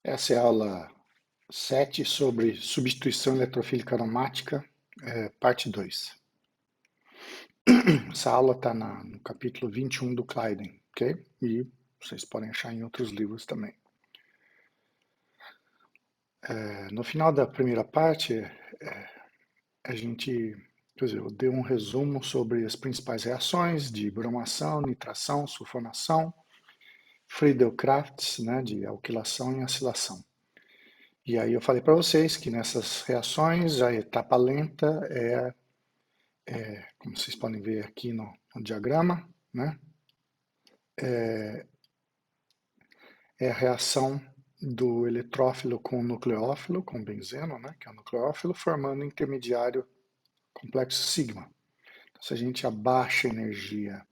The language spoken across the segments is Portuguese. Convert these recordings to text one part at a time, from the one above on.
Essa é a aula 7 sobre substituição eletrofílica aromática, parte 2. Essa aula está no capítulo 21 do Kleiden, ok? E vocês podem achar em outros livros também. No final da primeira parte, eu dei um resumo sobre as principais reações de bromação, nitração, sulfonação, Friedel-Crafts, né, de alquilação e acilação. E aí eu falei para vocês que nessas reações a etapa lenta como vocês podem ver aqui no diagrama, né, é a reação do eletrófilo com o nucleófilo, com benzeno, né, que é o nucleófilo, formando um intermediário complexo sigma. Então, se a gente abaixa a energia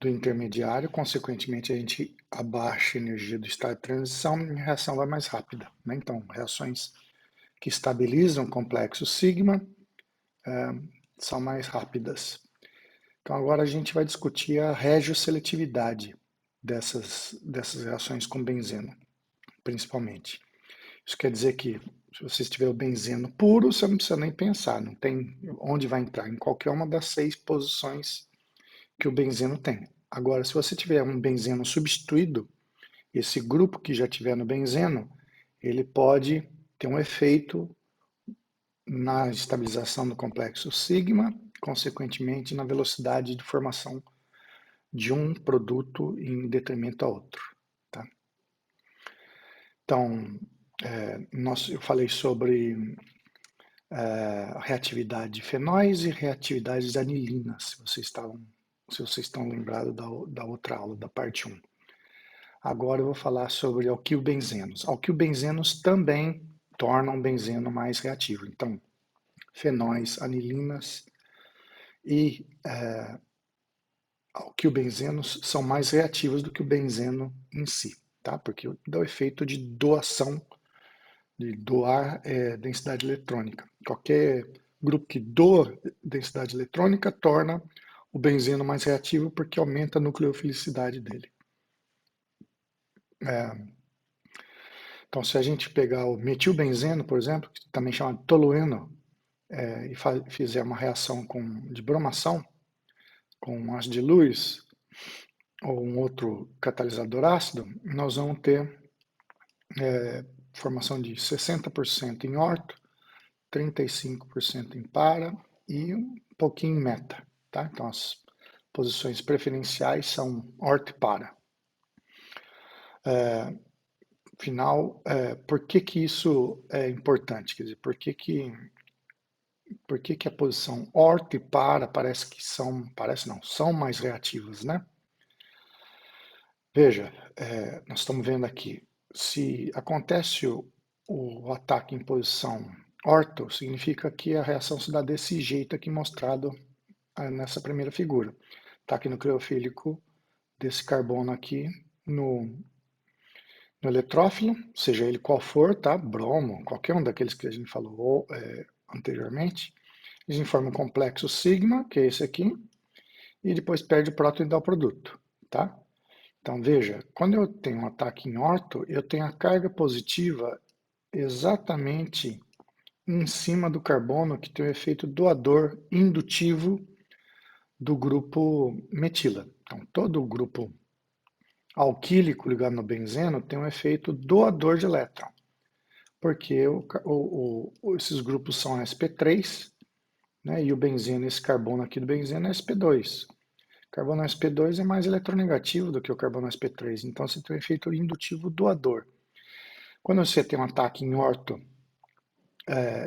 do intermediário, consequentemente a gente abaixa a energia do estado de transição e a reação vai mais rápida, né? Então, reações que estabilizam o complexo sigma são mais rápidas. Então agora a gente vai discutir a regioseletividade dessas reações com benzeno, principalmente. Isso quer dizer que se você tiver o benzeno puro, você não precisa nem pensar, não tem onde vai entrar, em qualquer uma das 6 posições que o benzeno tem. Agora, se você tiver um benzeno substituído, esse grupo que já tiver no benzeno, ele pode ter um efeito na estabilização do complexo sigma, consequentemente na velocidade de formação de um produto em detrimento a outro. Tá? Então, eu falei sobre reatividade de fenóis e reatividade de anilinas, se vocês estão lembrados da outra aula, da parte 1. Agora eu vou falar sobre alquilbenzenos. Alquilbenzenos também tornam o benzeno mais reativo. Então, fenóis, anilinas e alquilbenzenos são mais reativos do que o benzeno em si, tá? Porque dá o efeito de doação, de doar densidade eletrônica. Qualquer grupo que doa densidade eletrônica torna o benzeno mais reativo porque aumenta a nucleofilicidade dele. Então, se a gente pegar o metilbenzeno, por exemplo, que também chama de tolueno, e fizer uma reação de bromação com ácido de Lewis ou um outro catalisador ácido, nós vamos ter formação de 60% em orto, 35% em para e um pouquinho em meta. Tá? Então, as posições preferenciais são orto e para. Afinal, por que isso é importante? Quer dizer, por que a posição orto e para são mais reativas, né? Veja, nós estamos vendo aqui, se acontece o ataque em posição orto, significa que a reação se dá desse jeito aqui mostrado nessa primeira figura. Ataque nucleofílico desse carbono aqui no eletrófilo, seja ele qual for, tá? Bromo, qualquer um daqueles que a gente falou anteriormente. Eles informam um complexo sigma, que é esse aqui, e depois perde o próton e dá o produto, tá? Então, veja, quando eu tenho um ataque em orto, eu tenho a carga positiva exatamente em cima do carbono, que tem o efeito doador indutivo do grupo metila. Então, todo o grupo alquílico ligado no benzeno tem um efeito doador de elétron, porque esses grupos são sp3, né, e o benzeno, esse carbono aqui do benzeno é sp2. Carbono sp2 é mais eletronegativo do que o carbono sp3, então você tem um efeito indutivo doador. Quando você tem um ataque em orto,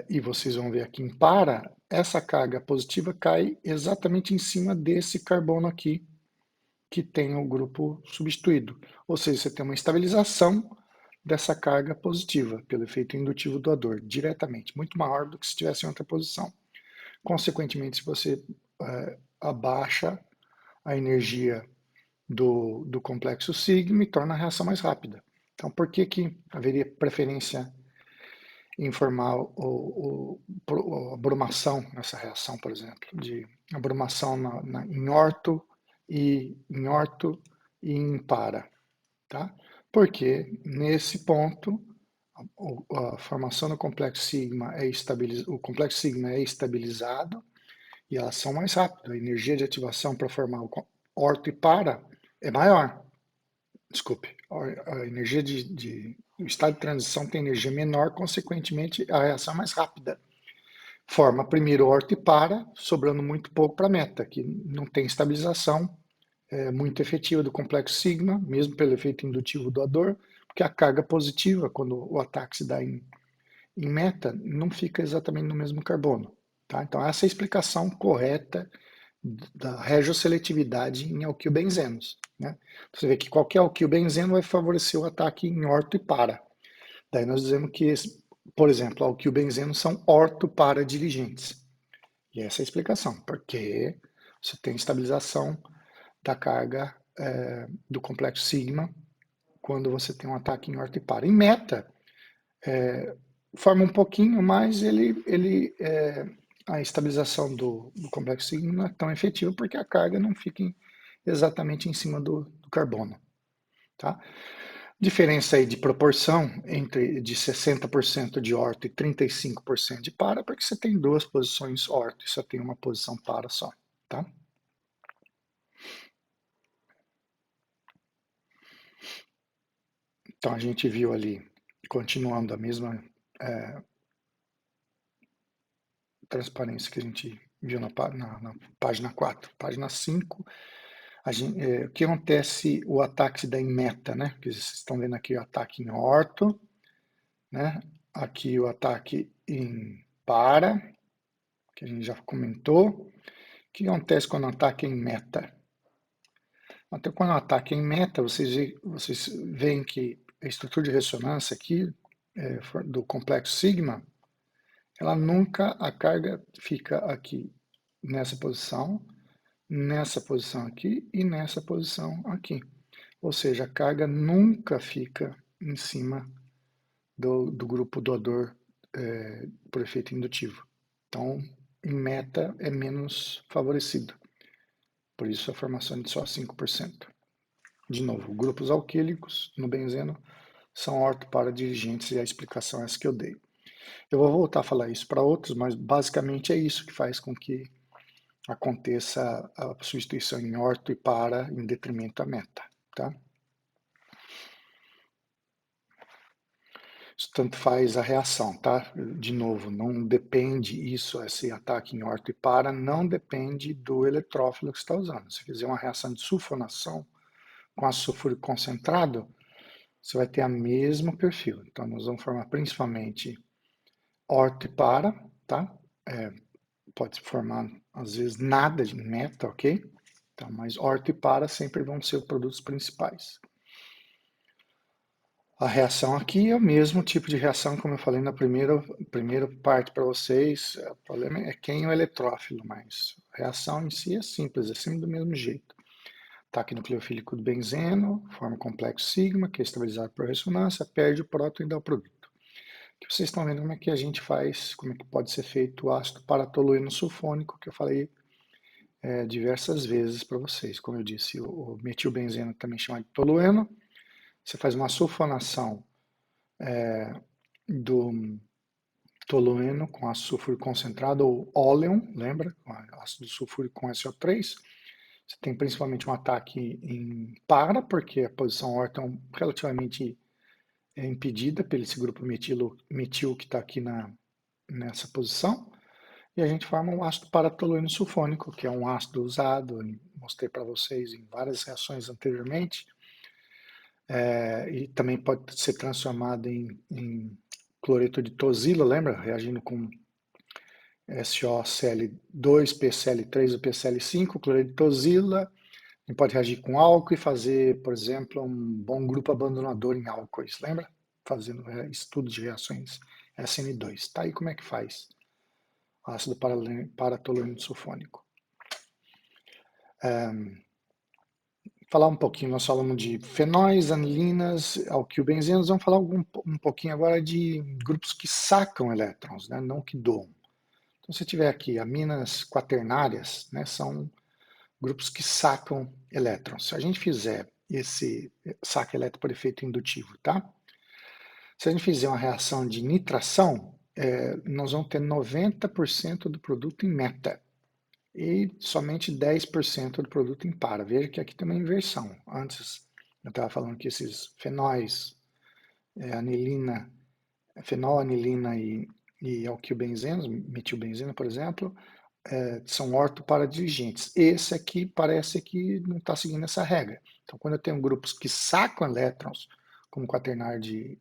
e vocês vão ver aqui em para, essa carga positiva cai exatamente em cima desse carbono aqui, que tem o grupo substituído. Ou seja, você tem uma estabilização dessa carga positiva, pelo efeito indutivo doador, diretamente, muito maior do que se estivesse em outra posição. Consequentemente, se você abaixa a energia do complexo sigma e torna a reação mais rápida. Então, por que haveria preferência em formar a bromação nessa reação, por exemplo, de a bromação em orto e em para, tá? porque nesse ponto a formação do complexo sigma o complexo sigma é estabilizado e elas são mais rápidas. A energia de ativação para formar o orto e para é maior. Desculpe, a energia o estado de transição tem energia menor, consequentemente a reação é mais rápida. Forma primeiro orto e para, sobrando muito pouco para a meta, que não tem estabilização muito efetiva do complexo sigma, mesmo pelo efeito indutivo doador, porque a carga positiva, quando o ataque se dá em meta, não fica exatamente no mesmo carbono. Tá? Então, essa é a explicação correta da regioseletividade em alquilbenzenos. Né? Você vê que qualquer alquilbenzeno vai favorecer o ataque em orto e para. Daí nós dizemos que, por exemplo, alquilbenzenos são orto-para-dirigentes. E essa é a explicação, porque você tem estabilização da carga do complexo sigma quando você tem um ataque em orto e para. Em meta, forma um pouquinho, mas a estabilização do complexo sigma não é tão efetiva porque a carga não fica exatamente em cima do carbono. Tá? Diferença aí de proporção de 60% de orto e 35% de para, porque você tem duas posições orto e só tem uma posição para só. Tá? Então a gente viu ali, continuando a mesma transparência que a gente viu na página 4. Página 5, o que acontece, o ataque da em meta, né? Que vocês estão vendo aqui o ataque em orto, né? Aqui o ataque em para, que a gente já comentou. O que acontece quando o ataque é em meta? Então, quando o ataque é em meta, vocês veem que a estrutura de ressonância aqui, do complexo sigma, ela nunca, a carga fica aqui nessa posição aqui e nessa posição aqui. Ou seja, a carga nunca fica em cima do grupo doador por efeito indutivo. Então, em meta é menos favorecido. Por isso a formação de só 5%. De novo, grupos alquílicos no benzeno são ortoparodirigentes e a explicação é essa que eu dei. Eu vou voltar a falar isso para outros, mas basicamente é isso que faz com que aconteça a substituição em orto e para em detrimento à meta. Tá? Isso tanto faz a reação, tá? De novo, não depende isso, esse ataque em orto e para, não depende do eletrófilo que você está usando. Se fizer uma reação de sulfonação com ácido sulfúrico concentrado, você vai ter o mesmo perfil. Então, nós vamos formar principalmente orto e para, tá? Pode formar, às vezes, nada de meta, ok? Então, mas orto e para sempre vão ser os produtos principais. A reação aqui é o mesmo tipo de reação, como eu falei na primeira parte para vocês. O problema é quem é o eletrófilo, mas a reação em si é simples, é sempre do mesmo jeito. Ataque nucleofílico do benzeno, forma o complexo sigma, que é estabilizado por ressonância, perde o próton e dá o produto. Aqui vocês estão vendo como é que a gente faz, como é que pode ser feito o ácido paratolueno sulfônico, que eu falei diversas vezes para vocês. Como eu disse, o metilbenzeno também chama de tolueno. Você faz uma sulfonação do tolueno com ácido sulfúrico concentrado, ou óleon, lembra? Ácido sulfúrico com SO3. Você tem principalmente um ataque em para, porque a posição orto é relativamente impedida pelo esse grupo metil que está aqui nessa posição. E a gente forma um ácido paratolueno sulfônico, que é um ácido usado, mostrei para vocês em várias reações anteriormente, e também pode ser transformado em cloreto de tosila, lembra? Reagindo com SOCl2, PCl3 ou PCl5, cloreto de tosila. A gente pode reagir com álcool e fazer, por exemplo, um bom grupo abandonador em álcoois, lembra? Fazendo estudo de reações SN2. Tá aí como é que faz ácido paratolueno sulfônico. Falar um pouquinho, nós falamos de fenóis, anilinas, alquilbenzenos, vamos falar um pouquinho agora de grupos que sacam elétrons, né, não que doam. Então, se tiver aqui aminas quaternárias, né, são grupos que sacam elétrons. Se a gente fizer esse saque elétrico por efeito indutivo, tá? Se a gente fizer uma reação de nitração, nós vamos ter 90% do produto em meta e somente 10% do produto em para. Veja que aqui tem uma inversão. Antes eu estava falando que esses fenóis, anilina, fenol, anilina e alquilbenzeno, metilbenzeno, por exemplo, são ortoparadirigentes. Esse aqui parece que não está seguindo essa regra. Então, quando eu tenho grupos que sacam elétrons, como quaternário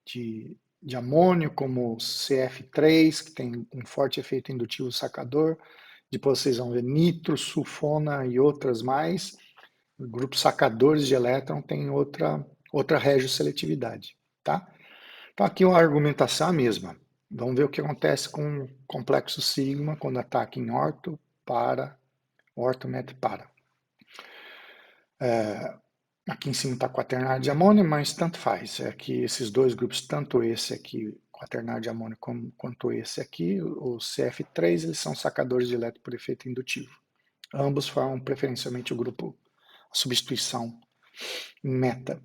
de amônio, como o CF3, que tem um forte efeito indutivo sacador, depois vocês vão ver nitro, sulfona e outras mais. Grupos sacadores de elétron tem outra regioseletividade, tá? Então aqui a argumentação é a mesma. Vamos ver o que acontece com o complexo sigma quando ataca em orto, para, orto, met, para. Aqui em cima está quaternário de amônio, mas tanto faz. É que esses dois grupos, tanto esse aqui, quaternário de amônio, quanto esse aqui, o CF3, eles são sacadores de elétron por efeito indutivo. Ambos formam preferencialmente o grupo, a substituição meta.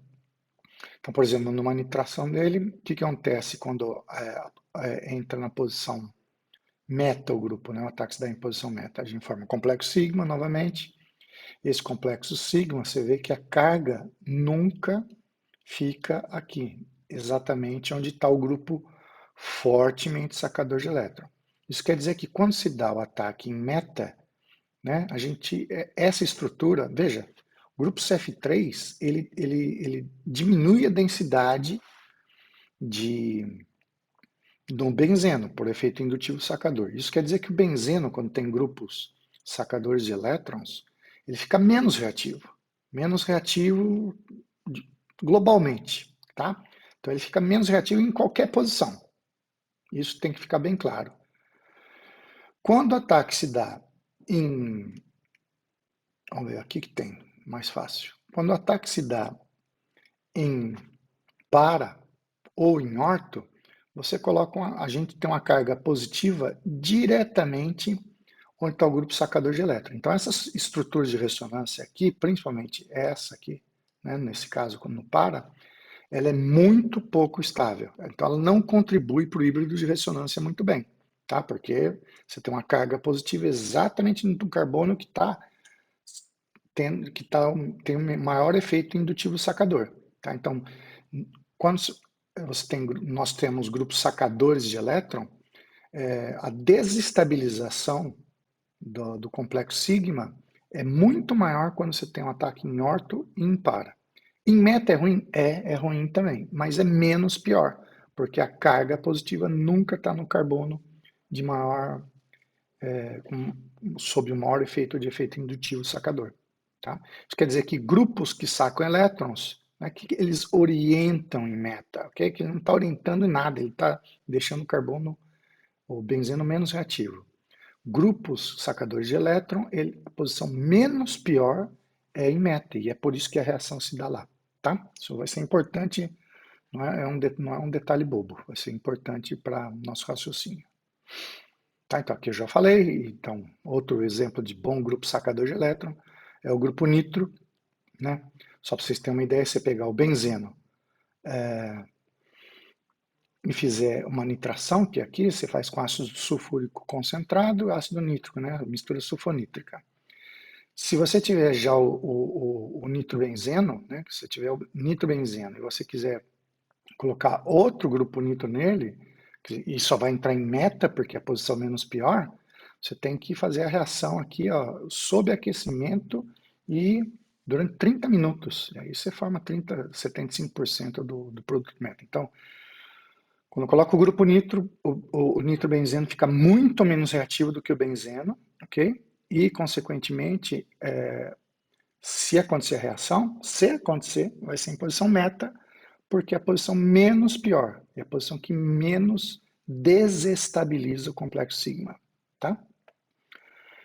Então, por exemplo, numa nitração dele, o que acontece quando entra na posição meta o grupo, né? O ataque se dá em posição meta. A gente forma um complexo sigma novamente. Esse complexo sigma, você vê que a carga nunca fica aqui, exatamente onde está o grupo fortemente sacador de elétron. Isso quer dizer que quando se dá o ataque em meta, né, essa estrutura, veja, o grupo CF3, ele diminui a densidade do benzeno, por efeito indutivo sacador. Isso quer dizer que o benzeno, quando tem grupos sacadores de elétrons, ele fica menos reativo globalmente, tá? Então ele fica menos reativo em qualquer posição. Isso tem que ficar bem claro. Quando o ataque se dá em... Vamos ver, aqui que tem, mais fácil. Quando o ataque se dá em para ou em orto, você coloca a gente tem uma carga positiva diretamente onde está o grupo sacador de elétron. Então essas estruturas de ressonância aqui, principalmente essa aqui, né, nesse caso no para, ela é muito pouco estável. Então ela não contribui para o híbrido de ressonância muito bem, tá? Porque você tem uma carga positiva exatamente no carbono que tem um maior efeito indutivo sacador, tá? Então, quando nós temos grupos sacadores de elétron, a desestabilização do complexo sigma é muito maior quando você tem um ataque em orto e em para. Em meta é ruim? É ruim também, mas é menos pior, porque a carga positiva nunca está no carbono de maior, sob o maior efeito de efeito indutivo sacador. Tá? Isso quer dizer que grupos que sacam elétrons, né, que eles orientam em meta, okay? Que ele não está orientando em nada, ele está deixando o carbono, o benzeno menos reativo. Grupos sacadores de elétron, a posição menos pior é em meta, e é por isso que a reação se dá lá. Tá? Isso vai ser importante, não é um detalhe bobo, vai ser importante para nosso raciocínio. Tá, então aqui eu já falei, então outro exemplo de bom grupo sacador de elétron é o grupo nitro, né? Só para vocês terem uma ideia, você pegar o benzeno e fizer uma nitração, que aqui você faz com ácido sulfúrico concentrado e ácido nítrico, né? Mistura sulfonítrica. Se você tiver já o nitrobenzeno, né? Se você tiver o nitrobenzeno e você quiser colocar outro grupo nitro nele, e só vai entrar em meta, porque é a posição menos pior, você tem que fazer a reação aqui, ó, sob aquecimento e durante 30 minutos. E aí você forma 75% do produto meta. Então, quando eu coloco o grupo nitro, o nitrobenzeno fica muito menos reativo do que o benzeno, ok? E, consequentemente, se acontecer a reação, vai ser em posição meta, porque é a posição menos pior, é a posição que menos desestabiliza o complexo sigma, tá?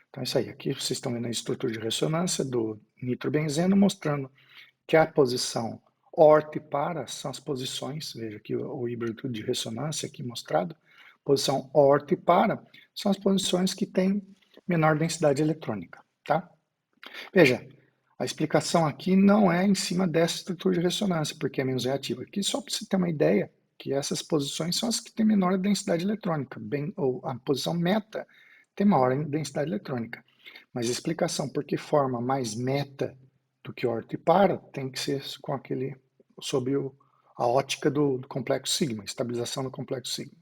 Então é isso aí, aqui vocês estão vendo a estrutura de ressonância do nitrobenzeno, mostrando que a posição orto e para são as posições, veja aqui o híbrido de ressonância aqui mostrado, posição orto e para são as posições que têm menor densidade eletrônica, tá? Veja, A explicação aqui não é em cima dessa estrutura de ressonância, porque é menos reativa. Aqui só para você ter uma ideia, que essas posições são as que têm menor densidade eletrônica, ou a posição meta tem maior densidade eletrônica. Mas a explicação por que forma mais meta do que orto e para tem que ser com sob a ótica do complexo sigma, estabilização do complexo sigma.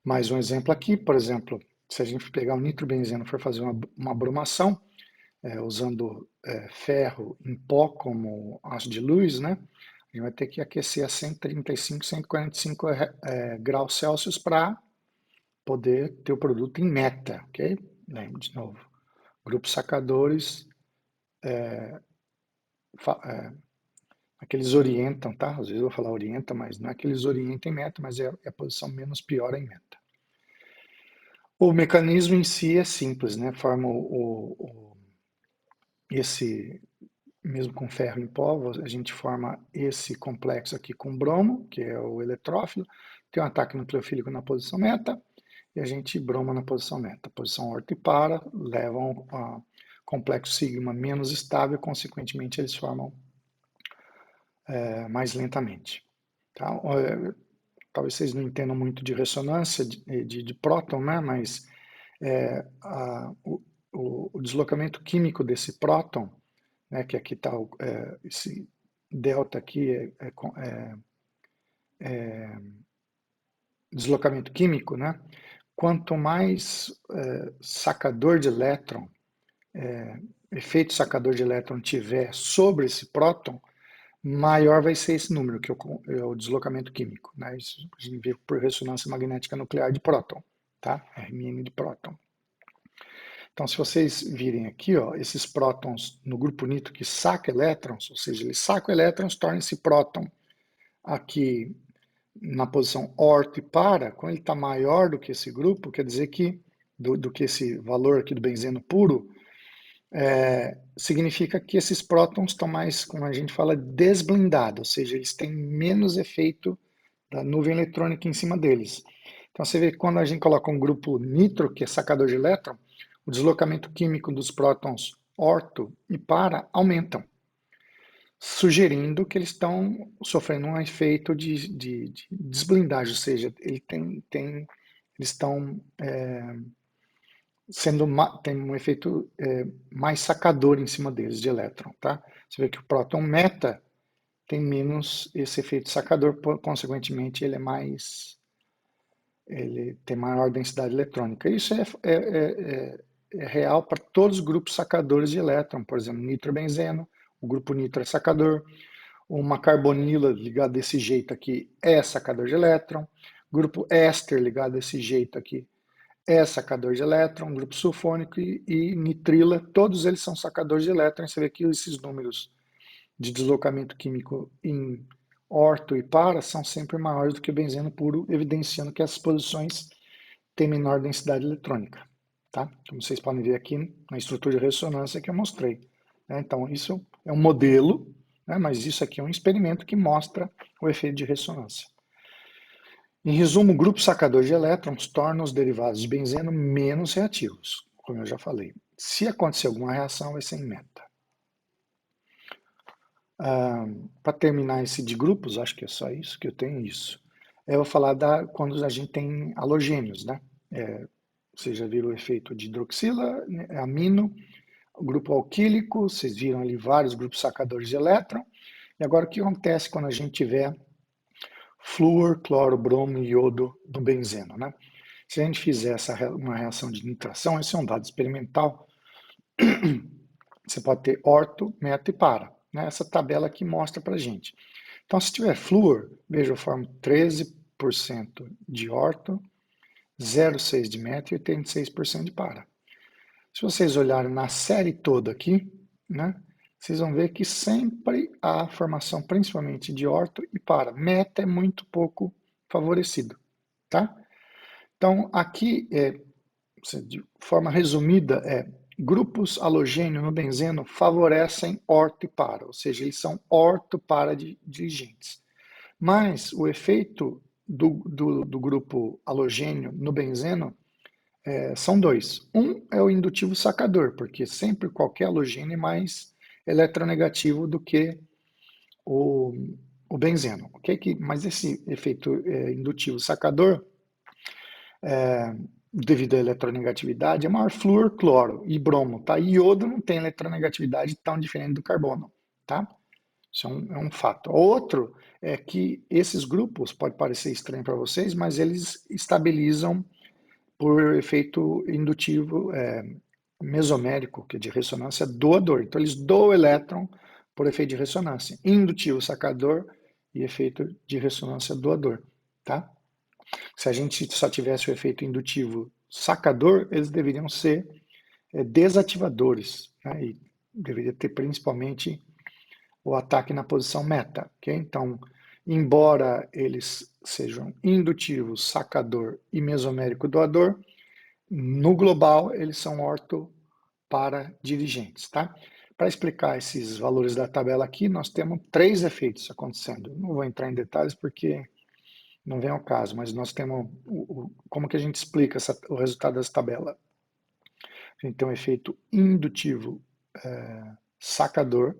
Mais um exemplo aqui, por exemplo, se a gente pegar o nitrobenzeno e for fazer uma bromação, usando ferro em pó como haste de luz, né? A gente vai ter que aquecer a 135, 145 graus Celsius para poder ter o produto em meta, ok? Lembra de novo. Grupos sacadores, aqueles orientam, tá? Às vezes eu vou falar orienta, mas não é que eles orientem em meta, mas é a posição menos pior em meta. O mecanismo em si é simples, né? Forma esse, mesmo com ferro em pó, a gente forma esse complexo aqui com bromo, que é o eletrófilo, tem um ataque nucleofílico na posição meta, e a gente broma na posição meta. Posição orto e para levam a complexo sigma menos estável, consequentemente eles formam mais lentamente. Tá? Talvez vocês não entendam muito de ressonância de próton, né? Mas o deslocamento químico desse próton, né? Que aqui está esse delta aqui deslocamento químico, né? Quanto mais sacador de elétron, efeito sacador de elétron tiver sobre esse próton, maior vai ser esse número, que é o deslocamento químico. Né? Isso a gente vê por ressonância magnética nuclear de próton, tá? RMN de próton. Então, se vocês virem aqui, ó, esses prótons no grupo nitro que saca elétrons, ou seja, ele saca elétrons, torna esse próton aqui na posição orto e para, quando ele está maior do que esse grupo, quer dizer que, do que esse valor aqui do benzeno puro, significa que esses prótons estão mais, como a gente fala, desblindados, ou seja, eles têm menos efeito da nuvem eletrônica em cima deles. Então você vê que quando a gente coloca um grupo nitro, que é sacador de elétron, o deslocamento químico dos prótons orto e para aumentam, sugerindo que eles estão sofrendo um efeito de desblindagem, ou seja, eles estão tem um efeito mais sacador em cima deles de elétron, tá? Você vê que o próton meta tem menos esse efeito sacador, consequentemente ele tem maior densidade eletrônica. Isso é real para todos os grupos sacadores de elétron, por exemplo, nitrobenzeno, o grupo nitro é sacador, uma carbonila ligada desse jeito aqui é sacador de elétron, grupo éster ligado desse jeito aqui é sacador de elétron, grupo sulfônico e nitrila, todos eles são sacadores de elétron. Você vê que esses números de deslocamento químico em orto e para são sempre maiores do que o benzeno puro, evidenciando que essas posições têm menor densidade eletrônica. Tá? Como vocês podem ver aqui na estrutura de ressonância que eu mostrei. Né? Então, isso é um modelo, né? Mas isso aqui é um experimento que mostra o efeito de ressonância. Em resumo, o grupo sacador de elétrons torna os derivados de benzeno menos reativos, como eu já falei. Se acontecer alguma reação, vai ser em meta. Para terminar esse de grupos, acho que é só isso que eu tenho isso. Eu vou falar quando a gente tem halogênios, né? Vocês já viram o efeito de hidroxila, né, amino, o grupo alquílico, vocês viram ali vários grupos sacadores de elétron. E agora o que acontece quando a gente tiver flúor, cloro, bromo e iodo do benzeno, né? Se a gente fizer uma reação de nitração, esse é um dado experimental, você pode ter orto, meta e para. Né? Essa tabela aqui mostra para gente. Então, se tiver flúor, veja, eu formo 13% de orto, 0,6% de meta e 86% de para. Se vocês olharem na série toda aqui, né, vocês vão ver que sempre há formação principalmente de orto e para. Meta é muito pouco favorecido. Tá? Então, aqui, de forma resumida, grupos halogênio no benzeno favorecem orto e para, ou seja, eles são orto para dirigentes. Mas o efeito do grupo halogênio no benzeno São dois. Um é o indutivo sacador, porque sempre qualquer halogênio é mais eletronegativo do que o, o benzeno. Okay? Mas esse efeito indutivo sacador, devido à eletronegatividade, é maior flúor, cloro e bromo. Tá? Iodo não tem eletronegatividade tão diferente do carbono. Tá? Isso é um fato. Outro é que esses grupos, pode parecer estranho para vocês, mas eles estabilizam por efeito indutivo mesomérico, que é de ressonância doador. Então, eles doam o elétron por efeito de ressonância. Indutivo sacador e efeito de ressonância doador. Tá? Se a gente só tivesse o efeito indutivo sacador, eles deveriam ser desativadores. Né? E deveria ter principalmente o ataque na posição meta. Okay? Então, embora eles sejam indutivos, sacador e mesomérico doador, no global eles são orto para dirigentes. Tá? Para explicar esses valores da tabela aqui, nós temos 3 efeitos acontecendo. Não vou entrar em detalhes porque não vem ao caso, mas nós temos como que a gente explica o resultado dessa tabela. A gente tem um efeito indutivo sacador,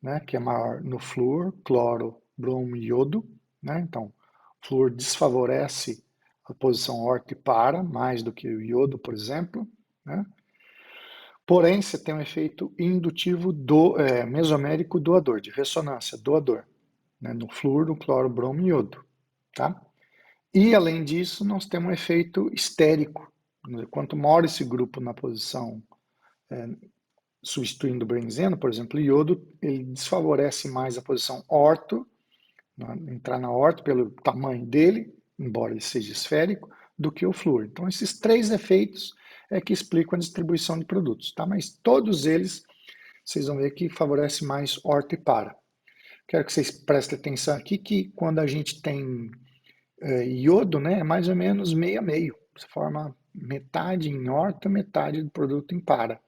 né, que é maior no flúor, cloro, bromo e iodo. Né? Então, o flúor desfavorece a posição orto e para, mais do que o iodo, por exemplo. Né? Porém, você tem um efeito indutivo mesomérico doador, de ressonância doador, né? No flúor, no cloro, bromo e iodo. Tá? E, além disso, nós temos um efeito estérico. Quanto maior esse grupo na posição substituindo o benzeno, por exemplo, o iodo, ele desfavorece mais a posição orto, entrar na orto pelo tamanho dele, embora ele seja esférico, do que o flúor. Então, esses 3 efeitos é que explicam a distribuição de produtos, tá? Mas todos eles, vocês vão ver que favorece mais orto e para. Quero que vocês prestem atenção aqui que quando a gente tem iodo, né, é mais ou menos meio a meio. Você forma metade em orto, metade do produto em para.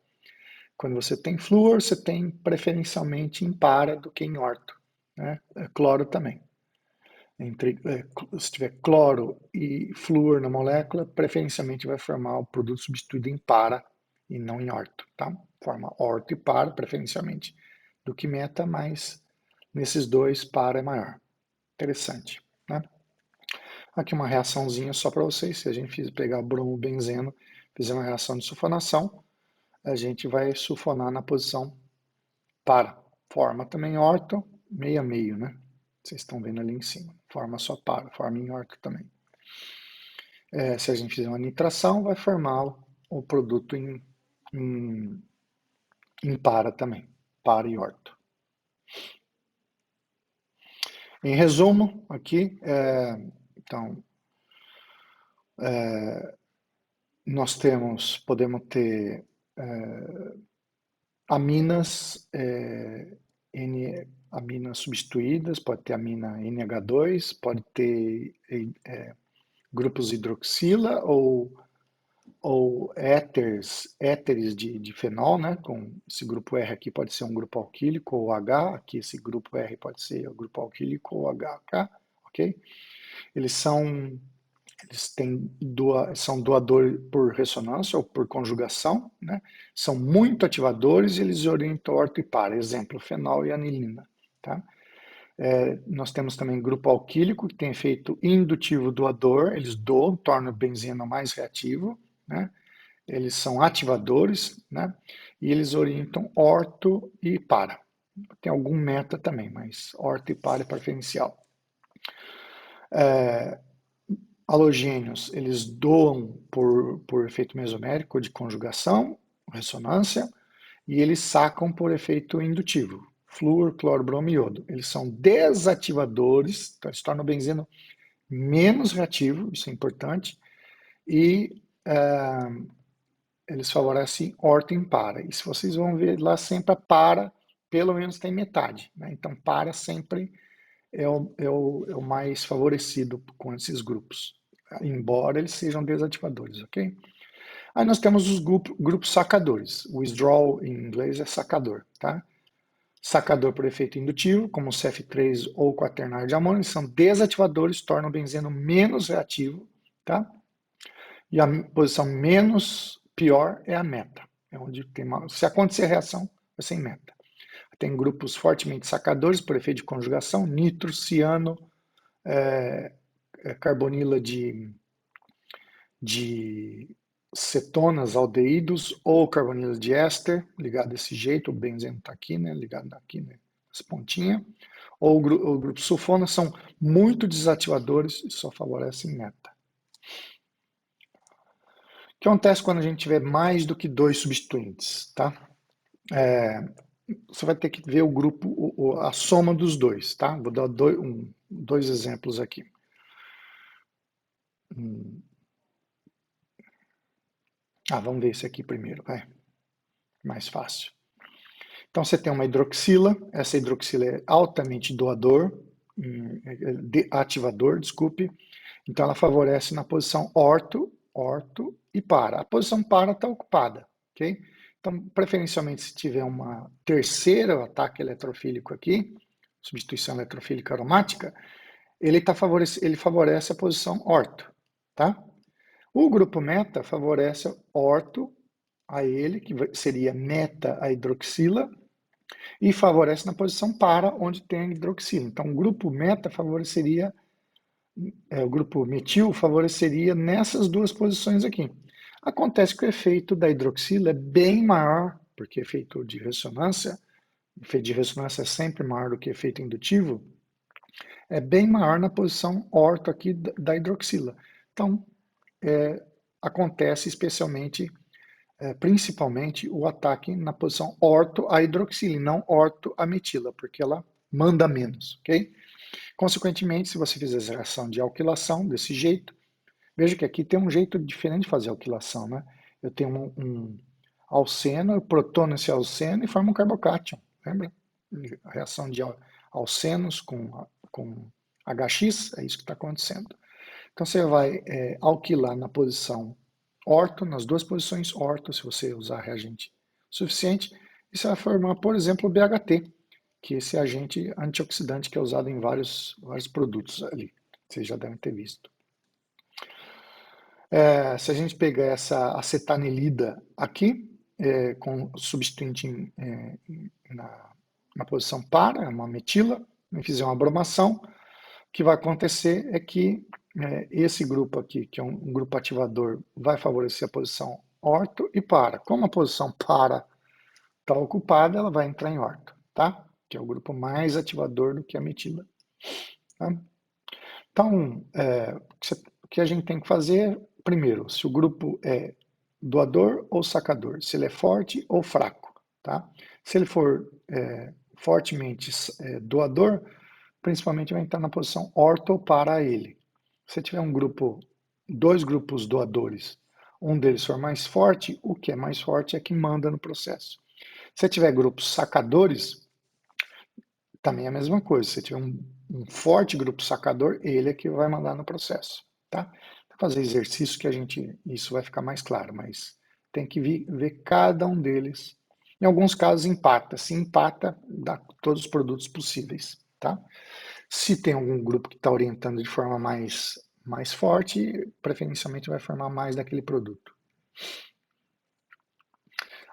Quando você tem flúor, você tem preferencialmente em para do que em orto. Né? Cloro também. Se tiver cloro e flúor na molécula, preferencialmente vai formar o produto substituído em para e não em orto. Tá? Forma orto e para, preferencialmente, do que meta, mas nesses dois para é maior. Interessante. Né? Aqui uma reaçãozinha só para vocês. Se a gente pegar bromo benzeno, fizer uma reação de sulfonação, a gente vai sulfonar na posição para. Forma também orto, meio a meio, né? Vocês estão vendo ali em cima. Forma só para, forma em orto também. Se a gente fizer uma nitração, vai formar o produto em para também, para e orto. Em resumo, aqui, então, nós podemos ter aminas, aminas substituídas, pode ter amina NH2, pode ter grupos hidroxila ou éteres de fenol, né? Com esse grupo R aqui pode ser um grupo alquílico ou H, aqui esse grupo R pode ser o grupo alquílico ou HK, ok? Eles são doadores por ressonância ou por conjugação, né? São muito ativadores e eles orientam orto e para, exemplo, fenol e anilina, tá? Nós temos também grupo alquílico, que tem efeito indutivo doador, eles doam, tornam o benzeno mais reativo, né? Eles são ativadores, né? E eles orientam orto e para. Tem algum meta também, mas orto e para é preferencial. Halogênios, eles doam por efeito mesomérico de conjugação, ressonância, e eles sacam por efeito indutivo, flúor, cloro, bromo e iodo. Eles são desativadores, então eles tornam o benzeno menos reativo, isso é importante, e eles favorecem orto em para. E se vocês vão ver lá, sempre a para, pelo menos tem metade. Né? Então, para sempre é o mais favorecido com esses grupos, embora eles sejam desativadores, ok? Aí nós temos os grupos sacadores. O withdrawal em inglês é sacador, tá? Sacador por efeito indutivo, como o CF3 ou o quaternário de amônio, eles são desativadores, tornam o benzeno menos reativo, tá? E a posição menos pior é a meta. É onde tem se acontecer a reação, vai ser em meta. Tem grupos fortemente sacadores por efeito de conjugação, nitro, ciano, carbonila de cetonas, aldeídos, ou carbonila de éster, ligado desse jeito, o benzeno está aqui, né, ligado aqui, né, essa pontinha, ou o grupo sulfona, são muito desativadores e só favorecem meta. O que acontece quando a gente tiver mais do que 2 substituintes, tá? Você vai ter que ver o grupo, a soma dos dois, tá? Vou dar dois exemplos aqui. Vamos ver esse aqui primeiro, vai. Mais fácil. Então, você tem uma hidroxila, essa hidroxila é altamente ativador, desculpe. Então, ela favorece na posição orto e para. A posição para está ocupada, ok? Então, preferencialmente, se tiver uma terceira ataque eletrofílico aqui, substituição eletrofílica aromática, ele favorece a posição orto, tá? O grupo meta favorece orto a ele, que seria meta a hidroxila, e favorece na posição para, onde tem a hidroxila. Então, o grupo meta favoreceria, o grupo metil favoreceria nessas duas posições aqui. Acontece que o efeito da hidroxila é bem maior, porque efeito de ressonância é sempre maior do que efeito indutivo, é bem maior na posição orto aqui da hidroxila. Então, acontece especialmente, principalmente, o ataque na posição orto a hidroxila e não orto a metila, porque ela manda menos, ok? Consequentemente, se você fizer essa reação de alquilação desse jeito, veja que aqui tem um jeito diferente de fazer alquilação, né? Eu tenho um alceno, eu protono esse alceno e formo um carbocátion, lembra? A reação de alcenos com HX, é isso que está acontecendo. Então você vai alquilar na posição orto, nas duas posições orto, se você usar reagente suficiente, e você vai formar, por exemplo, o BHT, que é esse agente antioxidante que é usado em vários produtos ali. Vocês já devem ter visto. Se a gente pegar essa acetanilida aqui, com substituinte na posição para, uma metila, e fizer uma bromação, o que vai acontecer é que esse grupo aqui, que é um grupo ativador, vai favorecer a posição orto e para. Como a posição para está ocupada, ela vai entrar em orto, tá? Que é o grupo mais ativador do que a metila. Tá? Então, o que a gente tem que fazer, primeiro, se o grupo é doador ou sacador, se ele é forte ou fraco, tá? Se ele for fortemente doador, principalmente vai entrar na posição orto para ele. Se tiver dois grupos doadores, um deles for mais forte, o que é mais forte é que manda no processo. Se tiver grupos sacadores, também é a mesma coisa. Se tiver um forte grupo sacador, ele é que vai mandar no processo, tá? Vou fazer exercício que isso vai ficar mais claro, mas tem que ver cada um deles. Em alguns casos empata. Se empata, dá todos os produtos possíveis, tá? Se tem algum grupo que está orientando de forma mais forte, preferencialmente vai formar mais daquele produto.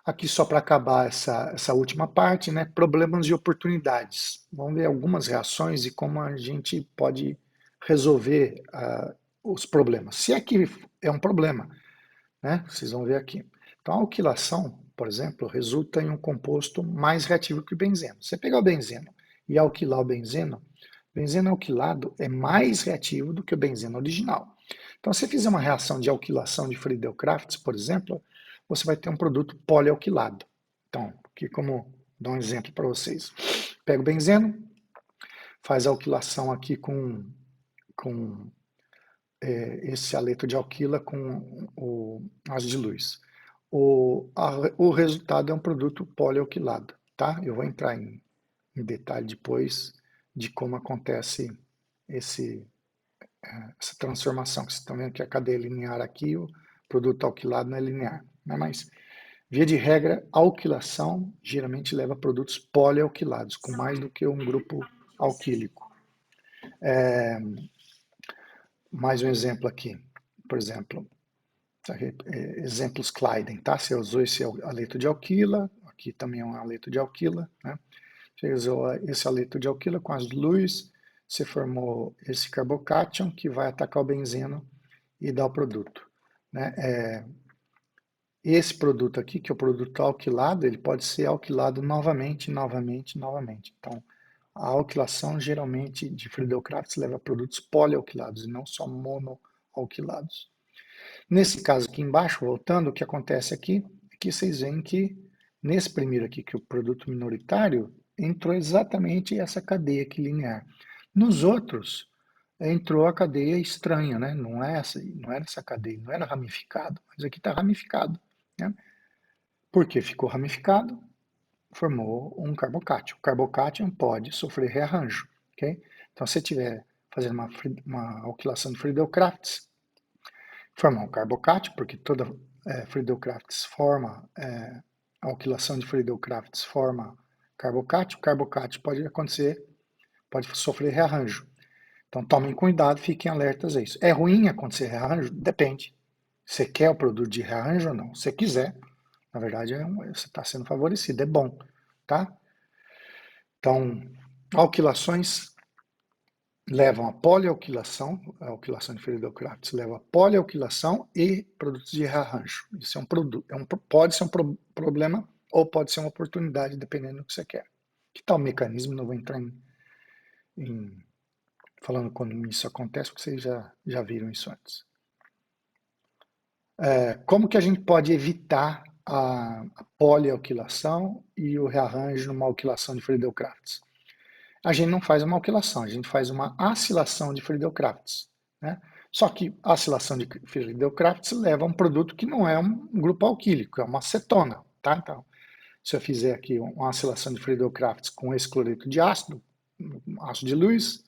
Aqui só para acabar essa última parte, né? Problemas e oportunidades. Vamos ver algumas reações e como a gente pode resolver os problemas. Se aqui é um problema, né? Vocês vão ver aqui. Então, a alquilação, por exemplo, resulta em um composto mais reativo que o benzeno. Você pegar o benzeno e alquilar o benzeno alquilado é mais reativo do que o benzeno original. Então, se você fizer uma reação de alquilação de Friedel-Crafts, por exemplo, você vai ter um produto polialquilado. Então, aqui como dar um exemplo para vocês. Pega o benzeno, faz a alquilação aqui com esse haleto de alquila com o haz de luz. O resultado é um produto polialquilado, tá? Eu vou entrar em detalhe depois de como acontece essa transformação. Vocês estão vendo que a cadeia é linear aqui, o produto alquilado não é linear. Né? Mas, via de regra, a alquilação geralmente leva a produtos polialquilados, com mais do que um grupo alquílico. Mais um exemplo aqui. Por exemplo, exemplos Kleiden, tá? Você usou esse haleto de alquila, aqui também é um haleto de alquila, né? Você usou esse haleto de alquila com as luz, você formou esse carbocátion que vai atacar o benzeno e dar o produto, né? Esse produto aqui, que é o produto alquilado, ele pode ser alquilado novamente, novamente, novamente. Então, a alquilação geralmente de Friedel-Crafts leva a produtos polialquilados e não só monoalquilados. Nesse caso aqui embaixo, voltando, o que acontece aqui é que vocês veem que nesse primeiro aqui, que é o produto minoritário, entrou exatamente essa cadeia aqui linear. Nos outros, entrou a cadeia estranha, né? Não era essa cadeia, não era ramificado, mas aqui está ramificado, né? Porque ficou ramificado, formou um carbocátion. O carbocátion pode sofrer rearranjo, ok? Então, se estiver fazendo uma alquilação de Friedel-Crafts, formar um carbocátion, porque toda Friedel-Crafts forma, a alquilação de Friedel-Crafts forma carbocátion. O carbocátion pode acontecer, pode sofrer rearranjo. Então, tomem cuidado, fiquem alertas a isso. É ruim acontecer rearranjo? Depende. Você quer o produto de rearranjo ou não? Se quiser, na verdade, você está sendo favorecido, é bom, tá? Então, alquilações levam a polialquilação, a alquilação de Friedel-Crafts leva a polialquilação e produtos de rearranjo. Isso é um produto, pode ser um problema ou pode ser uma oportunidade, dependendo do que você quer. Que tal o mecanismo? Não vou entrar falando quando isso acontece, porque vocês já viram isso antes. Como que a gente pode evitar a polialquilação e o rearranjo numa alquilação de Friedel-Crafts? A gente não faz uma alquilação, a gente faz uma acilação de Friedel-Crafts, né? Só que a acilação de Friedel-Crafts leva a um produto que não é um grupo alquílico, é uma acetona, tá? Então, se eu fizer aqui uma acilação de Friedel-Crafts com esse cloreto de ácido, ácido de luz,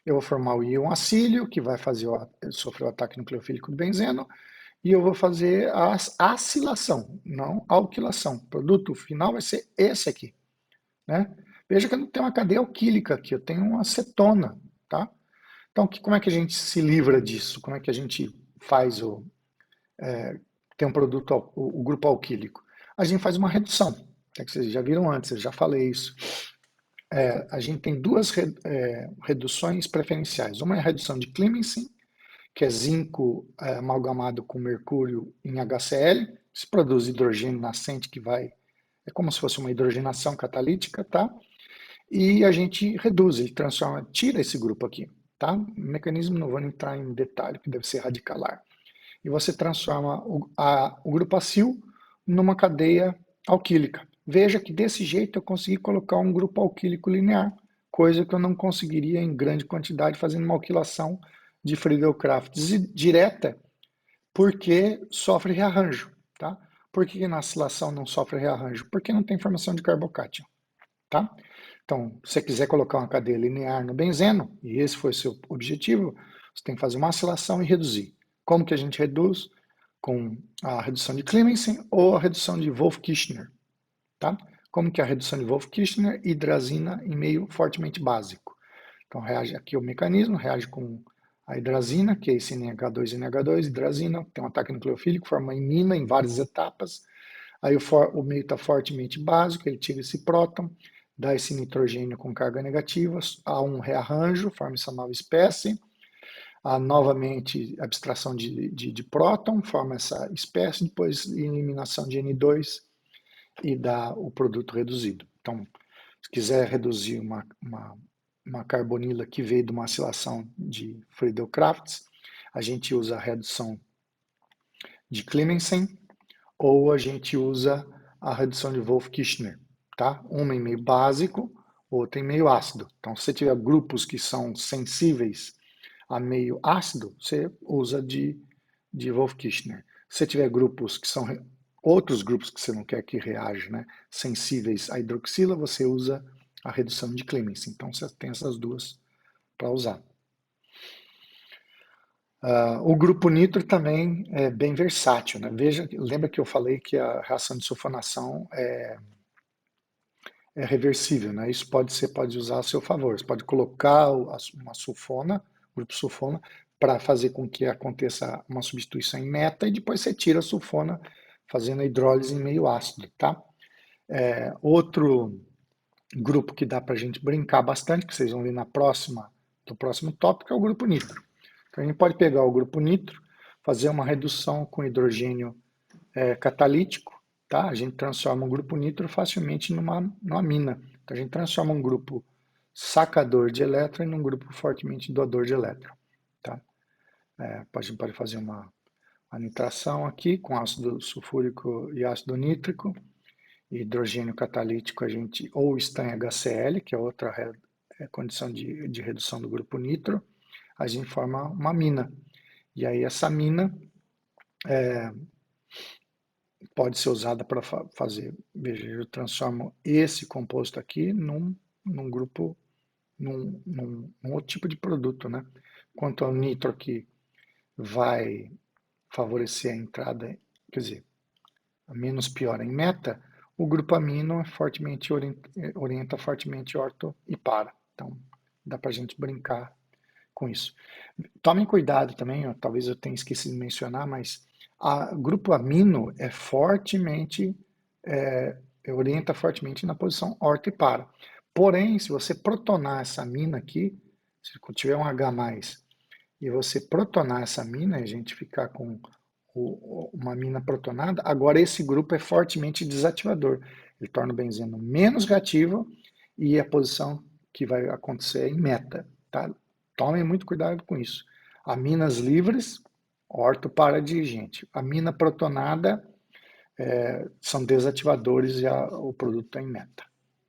eu vou formar o íon acílio, que vai sofrer o ataque nucleofílico do benzeno, e eu vou fazer a acilação, não a alquilação. O produto final vai ser esse aqui, né? Veja que eu não tenho uma cadeia alquílica aqui, eu tenho uma acetona, tá? Então, como é que a gente se livra disso? Como é que a gente faz tem um produto, o grupo alquílico? A gente faz uma redução, é que vocês já viram antes, eu já falei isso. A gente tem duas reduções preferenciais. Uma é a redução de Clemmensen, que é zinco amalgamado com mercúrio em HCl, se produz hidrogênio nascente que é como se fosse uma hidrogenação catalítica, tá? E a gente reduz, ele transforma, tira esse grupo aqui, tá? O mecanismo não vou entrar em detalhe, que deve ser radicalar. E você transforma o grupo acil numa cadeia alquílica. Veja que desse jeito eu consegui colocar um grupo alquílico linear, coisa que eu não conseguiria em grande quantidade fazendo uma alquilação de Friedel-Crafts direta, porque sofre rearranjo, tá? Por que na acilação não sofre rearranjo? Porque não tem formação de carbocátion, tá? Então, se você quiser colocar uma cadeia linear no benzeno, e esse foi o seu objetivo, você tem que fazer uma acilação e reduzir. Como que a gente reduz? Com a redução de Clemmensen ou a redução de Wolff-Kishner, tá? Como que é a redução de Wolff-Kishner? Hidrazina em meio fortemente básico. Então, reage aqui o mecanismo, reage com a hidrazina, que é esse NH2, hidrazina, tem um ataque nucleofílico, forma imina em várias etapas. Aí o meio está fortemente básico, ele tira esse próton, dá esse nitrogênio com carga negativa, há um rearranjo, forma essa nova espécie, há novamente abstração de próton, forma essa espécie, depois eliminação de N2 e dá o produto reduzido. Então, se quiser reduzir uma carbonila que veio de uma acilação de Friedel-Crafts, a gente usa a redução de Clemmensen ou a gente usa a redução de Wolff-Kishner, tá? Uma em meio básico, outra em meio ácido. Então, se você tiver grupos que são sensíveis a meio ácido, você usa de Wolff-Kishner. Se você tiver grupos que são outros grupos que você não quer que reajam, né, sensíveis à hidroxila, você usa a redução de Clemmensen. Então, você tem essas duas para usar. O grupo nitro também é bem versátil, né? Lembra que eu falei que a reação de sulfonação é reversível, né? Isso pode usar a seu favor. Você pode colocar uma sulfona, grupo sulfona, para fazer com que aconteça uma substituição em meta e depois você tira a sulfona fazendo a hidrólise em meio ácido, tá? Outro grupo que dá para a gente brincar bastante, que vocês vão ver do próximo tópico, é o grupo nitro. Então a gente pode pegar o grupo nitro, fazer uma redução com hidrogênio catalítico, tá? A gente transforma um grupo nitro facilmente numa mina. Então a gente transforma um grupo sacador de elétron em um grupo fortemente doador de elétron, tá? A gente pode fazer uma nitração aqui com ácido sulfúrico e ácido nítrico, hidrogênio catalítico a gente ou está em HCl, que é outra condição de redução do grupo nitro, a gente forma uma mina. E aí essa mina pode ser usada para fazer, veja, eu transformo esse composto aqui num grupo, num outro tipo de produto, né? Quanto ao nitro aqui, vai favorecer a entrada, quer dizer, a menos pior em meta, o grupo amino orienta fortemente orto e para. Então, dá para a gente brincar com isso. Tomem cuidado também, ó, talvez eu tenha esquecido de mencionar, mas o grupo amino orienta fortemente na posição orto e para. Porém, se você protonar essa mina aqui, se tiver um H+, e você protonar essa mina, a gente ficar com uma mina protonada, agora esse grupo é fortemente desativador. Ele torna o benzeno menos reativo e a posição que vai acontecer é em meta. Tá? Tomem muito cuidado com isso. Aminas livres, orto para dirigente. Amina protonada são desativadores e o produto está em meta.